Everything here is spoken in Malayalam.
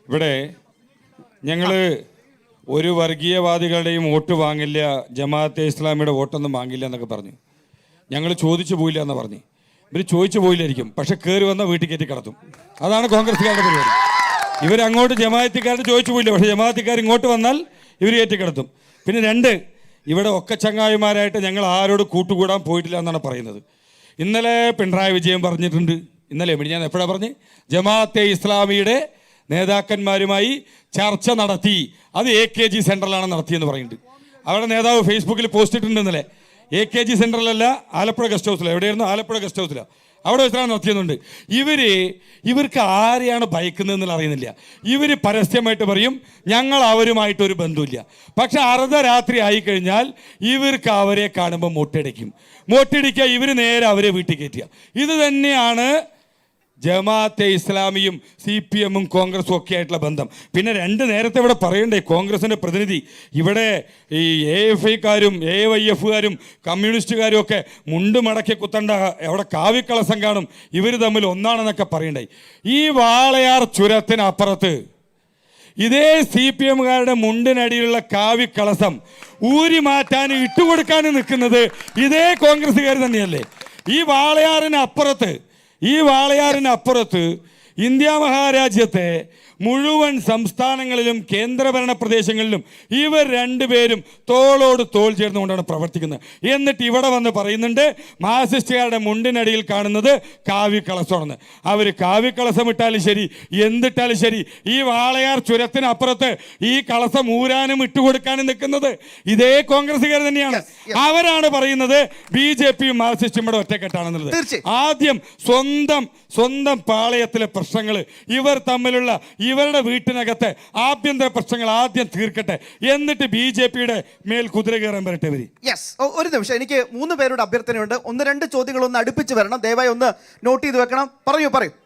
ഇവിടെ ഞങ്ങൾ ഒരു വർഗീയവാദികളുടെയും വോട്ട് വാങ്ങില്ല, ജമാഅത്തെ ഇസ്ലാമിയുടെ വോട്ടൊന്നും വാങ്ങില്ല എന്നൊക്കെ പറഞ്ഞു. ഞങ്ങൾ ചോദിച്ചു പോയില്ല എന്ന് പറഞ്ഞു. ഇവർ ചോദിച്ചു പോയില്ലായിരിക്കും, പക്ഷെ കയറി വന്ന വീട്ടിൽ കയറ്റി കടത്തും. അതാണ് കോൺഗ്രസ്സുകാരുടെ പരിപാടി. ഇവരങ്ങോട്ട് ജമാഅത്തിക്കാരുടെ ചോദിച്ചു പോയില്ല, പക്ഷേ ജമാഅത്തിക്കാർ ഇങ്ങോട്ട് വന്നാൽ ഇവർ കയറ്റി കിടത്തും. പിന്നെ രണ്ട്, ഇവിടെ ഒക്കെ ചങ്ങായിമാരായിട്ട് ഞങ്ങൾ ആരോട് കൂട്ടുകൂടാൻ പോയിട്ടില്ല എന്നാണ് പറയുന്നത്. ഇന്നലെ പിണറായി വിജയൻ പറഞ്ഞിട്ടുണ്ട്, ഇന്നലെ ഞാൻ എപ്പോഴാണ് പറഞ്ഞ്, ജമാഅത്തെ ഇസ്ലാമിയുടെ നേതാക്കന്മാരുമായി ചർച്ച നടത്തി, അത് AKG സെൻറ്ററിലാണ് നടത്തിയെന്ന് പറയുന്നുണ്ട്. അവരുടെ നേതാവ് ഫേസ്ബുക്കിൽ പോസ്റ്റ് ഇട്ടിട്ടുണ്ട് ഇന്നലെ. AKG സെൻറ്ററിലല്ല, ആലപ്പുഴ ഗസ്റ്റ് ഹൗസിലാണ്. എവിടെയായിരുന്നു? ആലപ്പുഴ ഗസ്റ്റ് ഹൗസിലാണ്. അവിടെ വെച്ചാണ് നടത്തിയെന്നുണ്ട്. ഇവർക്ക് ആരെയാണ് ഭയക്കുന്നതെന്നുള്ള അറിയുന്നില്ല. ഇവർ പരസ്യമായിട്ട് പറയും ഞങ്ങൾ അവരുമായിട്ടൊരു ബന്ധമില്ല. പക്ഷെ അർദ്ധരാത്രി ആയിക്കഴിഞ്ഞാൽ ഇവർക്ക് അവരെ കാണുമ്പോൾ മൊട്ടിടിക്കുക, ഇവർ നേരെ അവരെ വീട്ടിൽ കയറ്റുക. ഇത് തന്നെയാണ് ജമാഅത്തെ ഇസ്ലാമിയും CPM-ഉം കോൺഗ്രസും ഒക്കെ ആയിട്ടുള്ള ബന്ധം. പിന്നെ രണ്ട്, നേരത്തെ ഇവിടെ പറയണ്ടേ, കോൺഗ്രസിൻ്റെ പ്രതിനിധി ഇവിടെ ഈ AFI-ക്കാരും AYF-കാരും കമ്മ്യൂണിസ്റ്റുകാരും ഒക്കെ മുണ്ട് മടക്കി കുത്തണ്ട, അവിടെ കാവിക്കളസം കാണും, ഇവർ തമ്മിൽ ഒന്നാണെന്നൊക്കെ പറയണ്ടേ. ഈ വാളയാർ ചുരത്തിനപ്പുറത്ത് ഇതേ CPM-കാരുടെ മുണ്ടിനടിയിലുള്ള കാവിക്കളസം ഊരി മാറ്റാനും ഇട്ടുകൊടുക്കാനും നിൽക്കുന്നത് ഇതേ കോൺഗ്രസ്സുകാർ തന്നെയല്ലേ? ഈ വാളയാറിനപ്പുറത്ത് ഇന്ത്യ മഹാരാജ്യത്തെ മുഴുവൻ സംസ്ഥാനങ്ങളിലും കേന്ദ്രഭരണ പ്രദേശങ്ങളിലും ഇവർ രണ്ടുപേരും തോളോട് തോൾ ചേർന്നുകൊണ്ടാണ് പ്രവർത്തിക്കുന്നത്. എന്നിട്ട് ഇവിടെ വന്ന് പറയുന്നുണ്ട് മാർക്സിസ്റ്റുകാരുടെ മുണ്ടിനടിയിൽ കാണുന്നത് കാവിക്കളസമാണെന്ന്. അവർ കാവിക്കളസം ഇട്ടാലും ശരി, എന്തിട്ടാലും ശരി, ഈ വാളയാർ ചുരത്തിനപ്പുറത്ത് ഈ കളസം ഊരാനും ഇട്ടുകൊടുക്കാനും നിൽക്കുന്നത് ഇതേ കോൺഗ്രസ്സുകാർ തന്നെയാണ്. അവരാണ് പറയുന്നത് BJP-യും മാർക്സിസ്റ്റും ഇവിടെ ഒറ്റക്കെട്ടാണെന്നുള്ളത്. ആദ്യം സ്വന്തം പാളയത്തിലെ പ്രശ്നങ്ങൾ, ഇവർ തമ്മിലുള്ള ഇവരുടെ വീട്ടിനകത്തെ ആഭ്യന്തര പ്രശ്നങ്ങൾ ആദ്യം തീർക്കട്ടെ, എന്നിട്ട് BJP-യുടെ മേൽ കുതിര കയറാൻ വരട്ടെ. ഒരു നിമിഷം, എനിക്ക് 3 പേരുടെ അഭ്യർത്ഥനയുണ്ട്. 1-2 ചോദ്യങ്ങൾ ഒന്ന് അടുപ്പിച്ച് വരണം. ദയവായി ഒന്ന് നോട്ട് ചെയ്ത് വെക്കണം. പറയൂ.